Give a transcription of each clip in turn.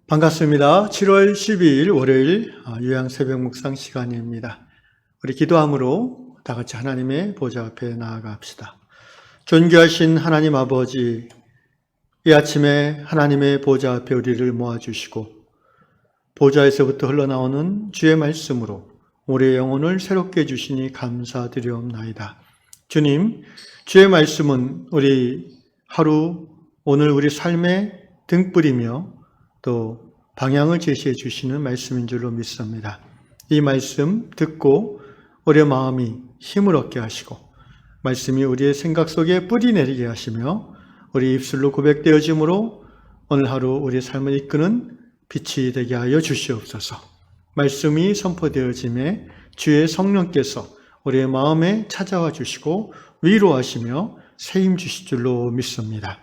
반갑습니다. 7월 12일 월요일 요양 새벽 묵상 시간입니다. 우리 기도함으로 다 같이 하나님의 보좌 앞에 나아갑시다. 존귀하신 하나님 아버지, 이 아침에 하나님의 보좌 앞에 우리를 모아주시고 보좌에서부터 흘러나오는 주의 말씀으로 우리의 영혼을 새롭게 해주시니 감사드리옵나이다. 주님, 주의 말씀은 우리 하루 오늘 우리 삶의 등불이며 또 방향을 제시해 주시는 말씀인 줄로 믿습니다. 이 말씀 듣고 우리의 마음이 힘을 얻게 하시고 말씀이 우리의 생각 속에 뿌리 내리게 하시며 우리 입술로 고백되어짐으로 오늘 하루 우리의 삶을 이끄는 빛이 되게 하여 주시옵소서. 말씀이 선포되어짐에 주의 성령께서 우리의 마음에 찾아와 주시고 위로하시며 세임 주실 줄로 믿습니다.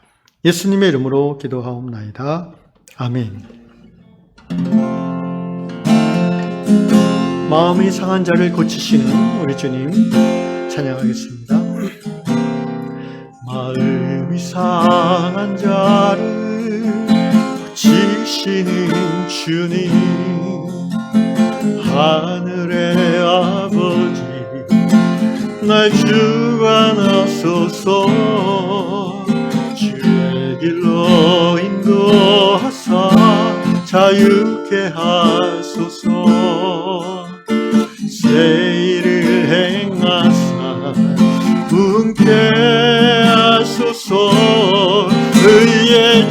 예수님의 이름으로 기도하옵나이다. 아멘. 마음이 상한 자를 고치시는 우리 주님 찬양하겠습니다. 마음이 상한 자를 고치시는 주님, 하늘의 아버지 날 주관하소서. 주의 길로 인도하사 자유케 하소서. 새 일을 행하사 분케 하소서. 의에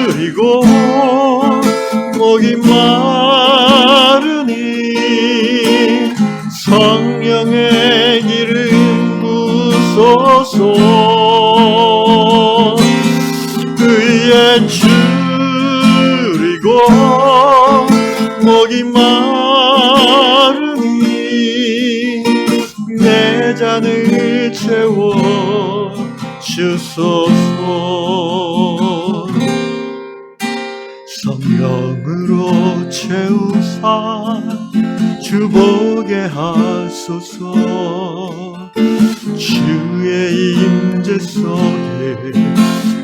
줄이고 목이 마르니 성령의 기름 부소서. 의에 줄이고 목이 마르니 내 잔을 채워 주소서. 성령으로 채우사 주보게 하소서. 주의 임재 속에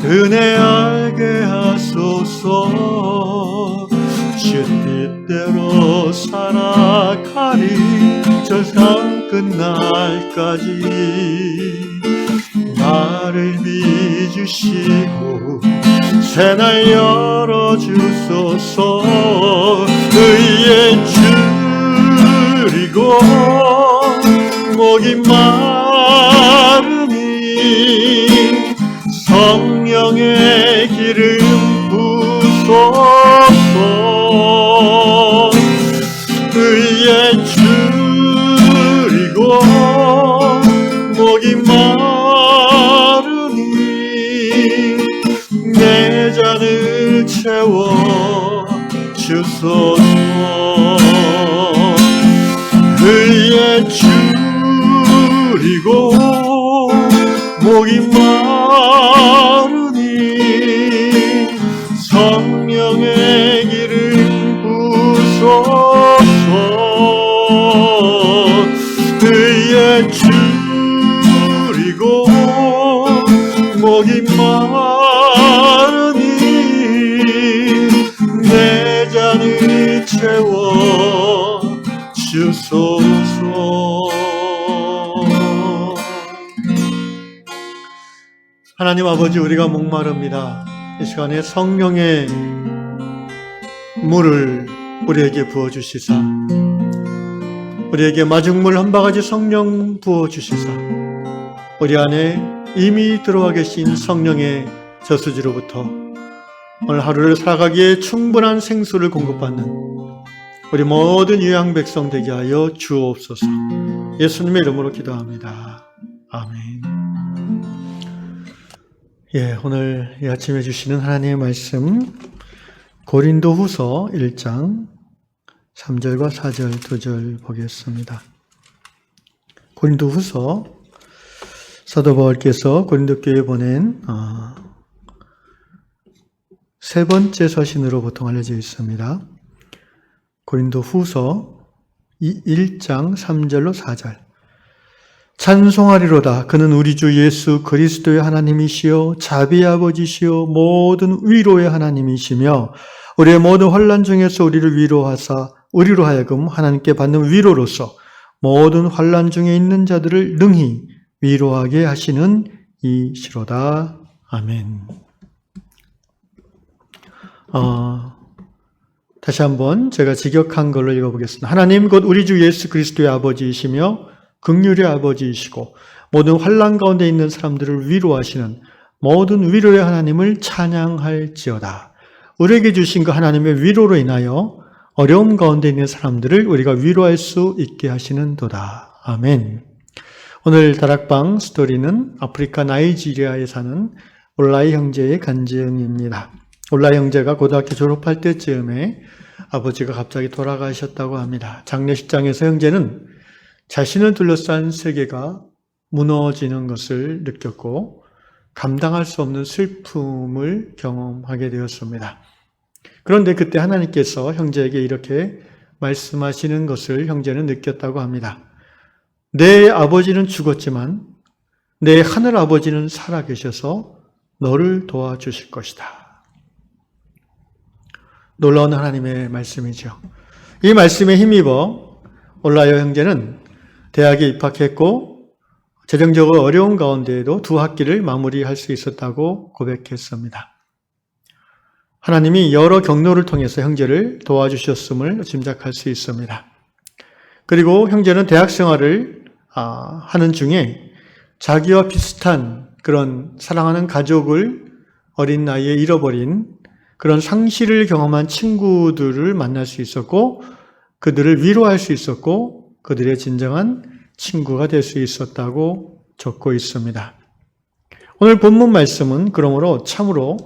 은혜 알게 하소서. 주 뜻대로 살아가리 저 삶 끝날까지. 나를 빚으시고 새날 열어주소서. 의에 줄이고 목이 마르니 성령의 기름 부소서. 의에 줄이고 목이 마르니 내 잔을 채워 주소서. 의에 줄이고 목이 마르니 성령의 기름 부소서. 의에 줄이고 목이 마르니 내 잔을 채워 주소서. 하나님 아버지, 우리가 목마릅니다. 이 시간에 성령의 물을 우리에게 부어주시사 우리에게 마중물 한 바가지 성령 부어주시사 우리 안에 이미 들어와 계신 성령의 저수지로부터 오늘 하루를 살아가기에 충분한 생수를 공급받는 우리 모든 유양 백성 되게 하여 주옵소서. 예수님의 이름으로 기도합니다. 아멘. 오늘 이 아침에 주시는 하나님의 말씀 고린도후서 1장 3절과 4절 2절 보겠습니다. 고린도후서 사도 바울께서 고린도 교회에 보낸 세 번째 서신으로 보통 알려져 있습니다. 고린도후서 1장 3절로 4절. 찬송하리로다. 그는 우리 주 예수 그리스도의 하나님이시요 자비의 아버지시요 모든 위로의 하나님이시며 우리의 모든 환난 중에서 우리를 위로하사 우리로 하여금 하나님께 받는 위로로서 모든 환난 중에 있는 자들을 능히 위로하게 하시는 이시로다. 아멘. 다시 한번 제가 직역한 걸로 읽어보겠습니다. 하나님 곧 우리 주 예수 그리스도의 아버지이시며 긍휼의 아버지이시고 모든 환난 가운데 있는 사람들을 위로하시는 모든 위로의 하나님을 찬양할지어다. 우리에게 주신 그 하나님의 위로로 인하여 어려움 가운데 있는 사람들을 우리가 위로할 수 있게 하시는도다. 아멘. 오늘 다락방 스토리는 아프리카 나이지리아에 사는 올라이 형제의 간증입니다. 올라이 형제가 고등학교 졸업할 때쯤에 아버지가 갑자기 돌아가셨다고 합니다. 장례식장에서 형제는 자신을 둘러싼 세계가 무너지는 것을 느꼈고 감당할 수 없는 슬픔을 경험하게 되었습니다. 그런데 그때 하나님께서 형제에게 이렇게 말씀하시는 것을 형제는 느꼈다고 합니다. 내 아버지는 죽었지만 내 하늘 아버지는 살아계셔서 너를 도와주실 것이다. 놀라운 하나님의 말씀이죠. 이 말씀에 힘입어 올라요 형제는 대학에 입학했고 재정적으로 어려운 가운데에도 두 학기를 마무리할 수 있었다고 고백했습니다. 하나님이 여러 경로를 통해서 형제를 도와주셨음을 짐작할 수 있습니다. 그리고 형제는 대학 생활을 하는 중에 자기와 비슷한 그런 사랑하는 가족을 어린 나이에 잃어버린 그런 상실을 경험한 친구들을 만날 수 있었고 그들을 위로할 수 있었고 그들의 진정한 친구가 될 수 있었다고 적고 있습니다. 오늘 본문 말씀은 그러므로 참으로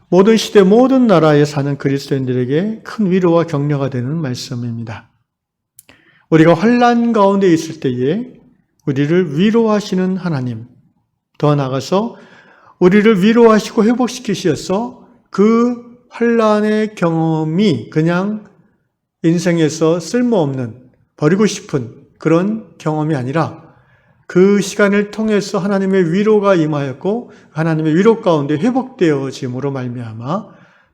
모든 시대 모든 나라에 사는 그리스도인들에게 큰 위로와 격려가 되는 말씀입니다. 우리가 환난 가운데 있을 때에 우리를 위로하시는 하나님, 더 나아가서 우리를 위로하시고 회복시키셔서 그 환난의 경험이 그냥 인생에서 쓸모없는 버리고 싶은 그런 경험이 아니라 그 시간을 통해서 하나님의 위로가 임하였고 하나님의 위로 가운데 회복되어짐으로 말미암아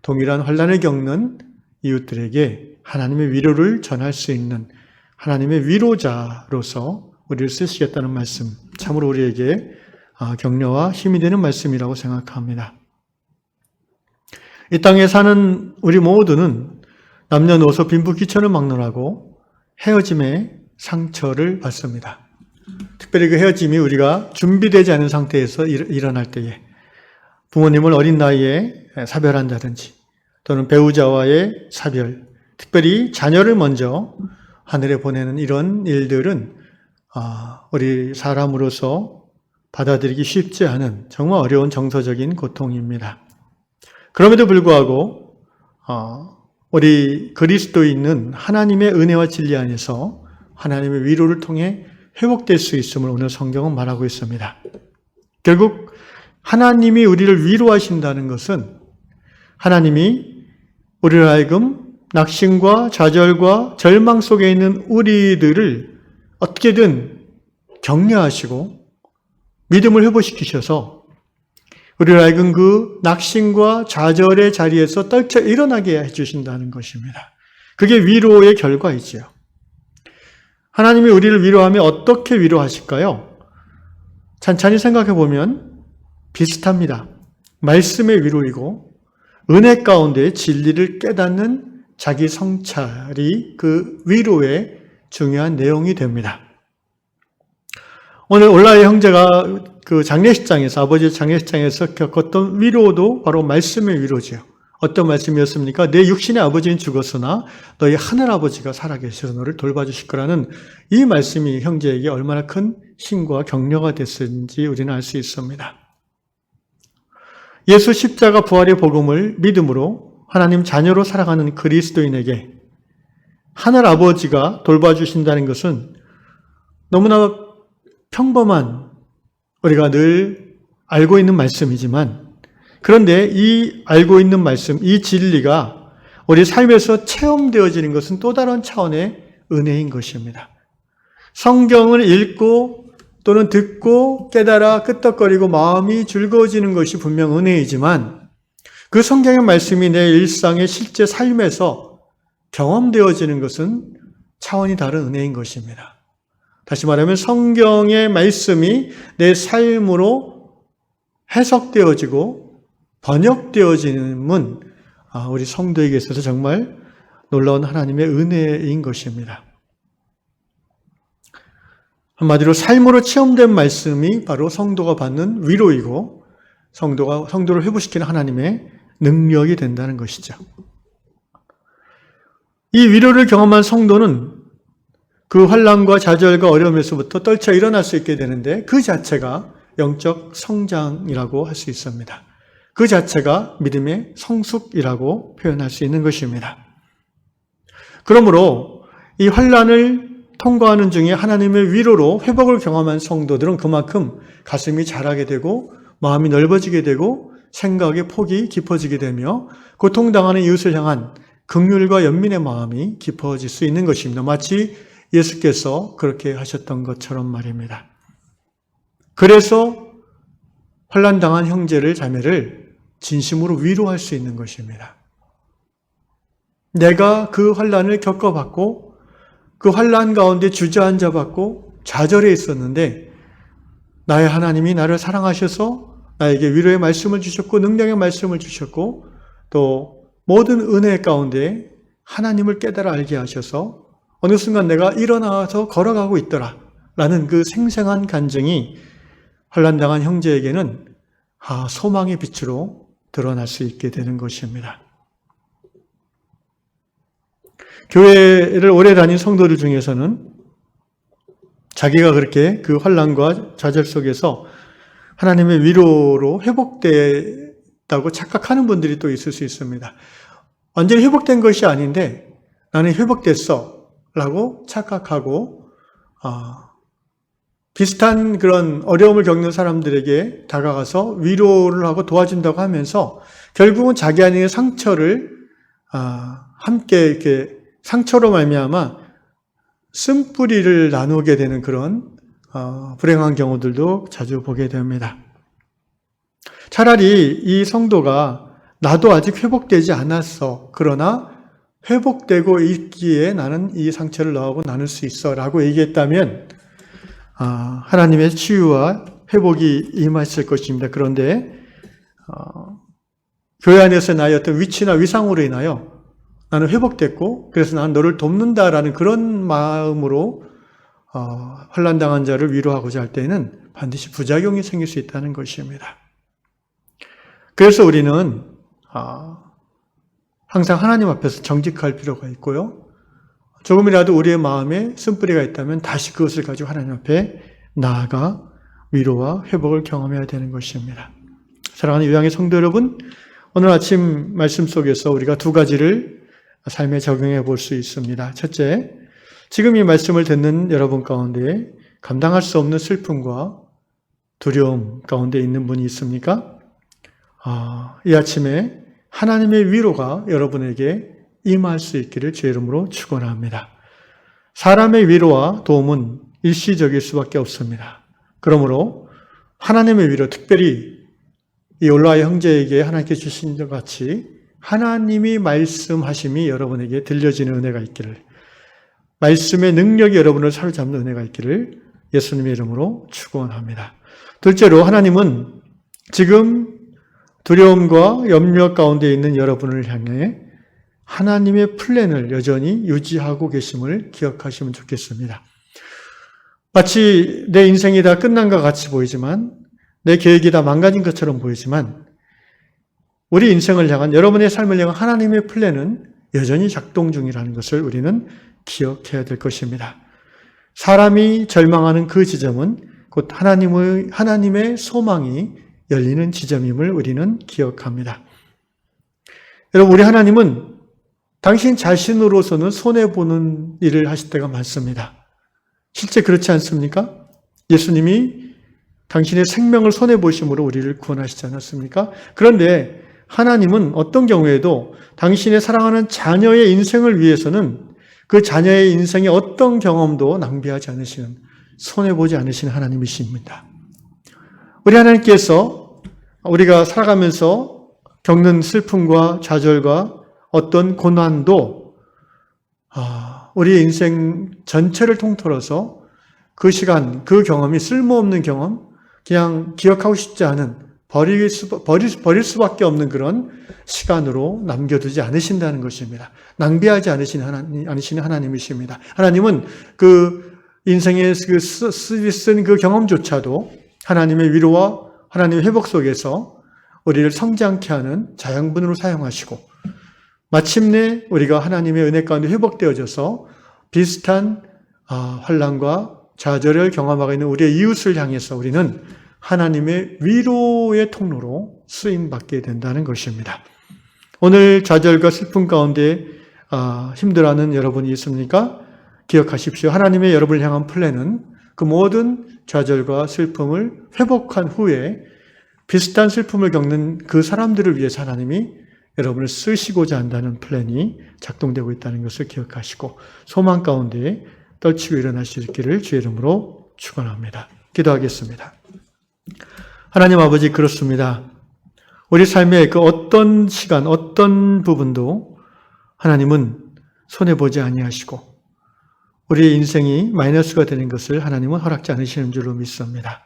동일한 환난을 겪는 이웃들에게 하나님의 위로를 전할 수 있는 하나님의 위로자로서 우리를 쓰시겠다는 말씀, 참으로 우리에게 격려와 힘이 되는 말씀이라고 생각합니다. 이 땅에 사는 우리 모두는 남녀노소 빈부귀천을 막론하고 헤어짐의 상처를 받습니다. 특별히 그 헤어짐이 우리가 준비되지 않은 상태에서 일어날 때에 부모님을 어린 나이에 사별한다든지 또는 배우자와의 사별, 특별히 자녀를 먼저 하늘에 보내는 이런 일들은 우리 사람으로서 받아들이기 쉽지 않은 정말 어려운 정서적인 고통입니다. 그럼에도 불구하고 우리 그리스도인은 하나님의 은혜와 진리 안에서 하나님의 위로를 통해 회복될 수 있음을 오늘 성경은 말하고 있습니다. 결국 하나님이 우리를 위로하신다는 것은 하나님이 우리를 하여금 낙심과 좌절과 절망 속에 있는 우리들을 어떻게든 격려하시고 믿음을 회복시키셔서 우리를 하여금 그 낙심과 좌절의 자리에서 떨쳐 일어나게 해주신다는 것입니다. 그게 위로의 결과이지요. 하나님이 우리를 위로하며 어떻게 위로하실까요? 찬찬히 생각해 보면 비슷합니다. 말씀의 위로이고 은혜 가운데 진리를 깨닫는 자기 성찰이 그 위로의 중요한 내용이 됩니다. 오늘 올라의 형제가 그 장례식장에서, 아버지의 장례식장에서 겪었던 위로도 바로 말씀의 위로지요. 어떤 말씀이었습니까? 내 육신의 아버지는 죽었으나 너희 하늘 아버지가 살아계셔서 너를 돌봐주실 거라는 이 말씀이 형제에게 얼마나 큰 힘과 격려가 됐는지 우리는 알 수 있습니다. 예수 십자가 부활의 복음을 믿음으로 하나님 자녀로 살아가는 그리스도인에게 하늘 아버지가 돌봐주신다는 것은 너무나 평범한 우리가 늘 알고 있는 말씀이지만 그런데 이 알고 있는 말씀, 이 진리가 우리 삶에서 체험되어지는 것은 또 다른 차원의 은혜인 것입니다. 성경을 읽고 또는 듣고 깨달아 끄떡거리고 마음이 즐거워지는 것이 분명 은혜이지만 그 성경의 말씀이 내 일상의 실제 삶에서 경험되어지는 것은 차원이 다른 은혜인 것입니다. 다시 말하면 성경의 말씀이 내 삶으로 해석되어지고 번역되어지는 우리 성도에게 있어서 정말 놀라운 하나님의 은혜인 것입니다. 한마디로 삶으로 체험된 말씀이 바로 성도가 받는 위로이고 성도를 회복시키는 하나님의 능력이 된다는 것이죠. 이 위로를 경험한 성도는 그 환난과 좌절과 어려움에서부터 떨쳐 일어날 수 있게 되는데 그 자체가 영적 성장이라고 할 수 있습니다. 그 자체가 믿음의 성숙이라고 표현할 수 있는 것입니다. 그러므로 이 환난을 통과하는 중에 하나님의 위로로 회복을 경험한 성도들은 그만큼 가슴이 자라게 되고 마음이 넓어지게 되고 생각의 폭이 깊어지게 되며 고통당하는 이웃을 향한 긍휼과 연민의 마음이 깊어질 수 있는 것입니다. 마치 예수께서 그렇게 하셨던 것처럼 말입니다. 그래서 환난당한 형제를 자매를 진심으로 위로할 수 있는 것입니다. 내가 그 환난을 겪어봤고 그 환난 가운데 주저앉아봤고 좌절해 있었는데 나의 하나님이 나를 사랑하셔서 나에게 위로의 말씀을 주셨고 능력의 말씀을 주셨고 또 모든 은혜 가운데 하나님을 깨달아 알게 하셔서 어느 순간 내가 일어나서 걸어가고 있더라 라는 그 생생한 간증이 환난당한 형제에게는 소망의 빛으로 드러날 수 있게 되는 것입니다. 교회를 오래 다닌 성도들 중에서는 자기가 그렇게 그 환난과 좌절 속에서 하나님의 위로로 회복됐다고 착각하는 분들이 또 있을 수 있습니다. 완전히 회복된 것이 아닌데 나는 회복됐어 라고 착각하고 비슷한 그런 어려움을 겪는 사람들에게 다가가서 위로를 하고 도와준다고 하면서 결국은 자기 안의 상처를 함께 이렇게 상처로 말미암아 쓴뿌리를 나누게 되는 그런 불행한 경우들도 자주 보게 됩니다. 차라리 이 성도가 나도 아직 회복되지 않았어. 그러나 회복되고 있기에 나는 이 상처를 너하고 나눌 수 있어 라고 얘기했다면 하나님의 치유와 회복이 임했을 것입니다. 그런데 교회 안에서 나의 어떤 위치나 위상으로 인하여 나는 회복됐고 그래서 나는 너를 돕는다라는 그런 마음으로 환난당한 자를 위로하고자 할 때에는 반드시 부작용이 생길 수 있다는 것입니다. 그래서 우리는 항상 하나님 앞에서 정직할 필요가 있고요. 조금이라도 우리의 마음에 쓴뿌리가 있다면 다시 그것을 가지고 하나님 앞에 나아가 위로와 회복을 경험해야 되는 것입니다. 사랑하는 유양의 성도 여러분, 오늘 아침 말씀 속에서 우리가 두 가지를 삶에 적용해 볼 수 있습니다. 첫째, 지금 이 말씀을 듣는 여러분 가운데 감당할 수 없는 슬픔과 두려움 가운데 있는 분이 있습니까? 이 아침에 하나님의 위로가 여러분에게 임할 수 있기를 주의 이름으로 축원합니다. 사람의 위로와 도움은 일시적일 수밖에 없습니다. 그러므로 하나님의 위로, 특별히 이 올라의 형제에게 하나님께 주신 것 같이 하나님이 말씀하심이 여러분에게 들려지는 은혜가 있기를, 말씀의 능력이 여러분을 사로잡는 은혜가 있기를 예수님의 이름으로 축원합니다. 둘째로 하나님은 지금 두려움과 염려 가운데 있는 여러분을 향해 하나님의 플랜을 여전히 유지하고 계심을 기억하시면 좋겠습니다. 마치 내 인생이 다 끝난 것 같이 보이지만, 내 계획이 다 망가진 것처럼 보이지만, 우리 인생을 향한, 여러분의 삶을 향한 하나님의 플랜은 여전히 작동 중이라는 것을 우리는 기억해야 될 것입니다. 사람이 절망하는 그 지점은 곧 하나님의 소망이 열리는 지점임을 우리는 기억합니다. 여러분, 우리 하나님은 당신 자신으로서는 손해보는 일을 하실 때가 많습니다. 실제 그렇지 않습니까? 예수님이 당신의 생명을 손해보심으로 우리를 구원하시지 않았습니까? 그런데 하나님은 어떤 경우에도 당신의 사랑하는 자녀의 인생을 위해서는 그 자녀의 인생의 어떤 경험도 낭비하지 않으시는, 손해보지 않으신 하나님이십니다. 우리 하나님께서 우리가 살아가면서 겪는 슬픔과 좌절과 어떤 고난도 우리의 인생 전체를 통틀어서 그 시간, 그 경험이 쓸모없는 경험, 그냥 기억하고 싶지 않은 버릴 수밖에 없는 그런 시간으로 남겨두지 않으신다는 것입니다. 낭비하지 않으시는 하나님이십니다. 하나님은 그 인생의 쓴 그 경험조차도 하나님의 위로와 하나님의 회복 속에서 우리를 성장케 하는 자양분으로 사용하시고 마침내 우리가 하나님의 은혜 가운데 회복되어져서 비슷한 환난과 좌절을 경험하고 있는 우리의 이웃을 향해서 우리는 하나님의 위로의 통로로 쓰임받게 된다는 것입니다. 오늘 좌절과 슬픔 가운데 힘들어하는 여러분이 있습니까? 기억하십시오. 하나님의 여러분을 향한 플랜은 그 모든 좌절과 슬픔을 회복한 후에 비슷한 슬픔을 겪는 그 사람들을 위해서 하나님이 여러분을 쓰시고자 한다는 플랜이 작동되고 있다는 것을 기억하시고 소망 가운데 떨치고 일어날 수 있기를 주의 이름으로 축원합니다. 기도하겠습니다. 하나님 아버지, 그렇습니다. 우리 삶의 그 어떤 시간, 어떤 부분도 하나님은 손해보지 아니하시고 우리의 인생이 마이너스가 되는 것을 하나님은 허락지 않으시는 줄로 믿습니다.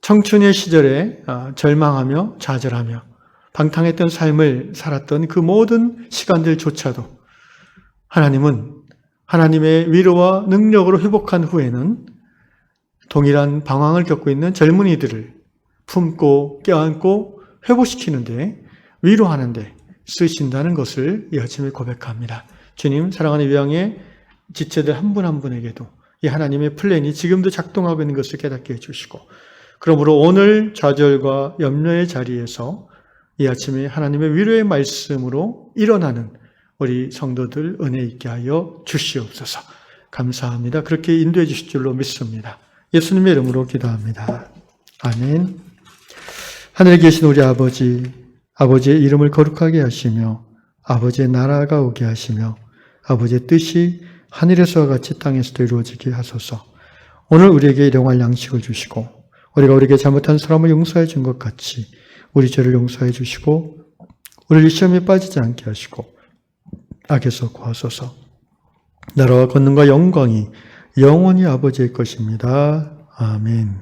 청춘의 시절에 절망하며 좌절하며 방탕했던 삶을 살았던 그 모든 시간들조차도 하나님은 하나님의 위로와 능력으로 회복한 후에는 동일한 방황을 겪고 있는 젊은이들을 품고 껴안고 회복시키는데 위로하는데 쓰신다는 것을 이 아침에 고백합니다. 주님, 사랑하는 위양의 지체들 한 분 한 분에게도 이 하나님의 플랜이 지금도 작동하고 있는 것을 깨닫게 해주시고 그러므로 오늘 좌절과 염려의 자리에서 이 아침에 하나님의 위로의 말씀으로 일어나는 우리 성도들 은혜 있게 하여 주시옵소서. 감사합니다. 그렇게 인도해 주실 줄로 믿습니다. 예수님의 이름으로 기도합니다. 아멘. 하늘에 계신 우리 아버지, 아버지의 이름을 거룩하게 하시며 아버지의 나라가 오게 하시며 아버지의 뜻이 하늘에서와 같이 땅에서도 이루어지게 하소서. 오늘 우리에게 일용할 양식을 주시고 우리가 우리에게 잘못한 사람을 용서해 준 것 같이 우리 죄를 용서해 주시고 우리를 시험에 빠지지 않게 하시고 악에서 구하소서. 나라와 권능과 영광이 영원히 아버지의 것입니다. 아멘.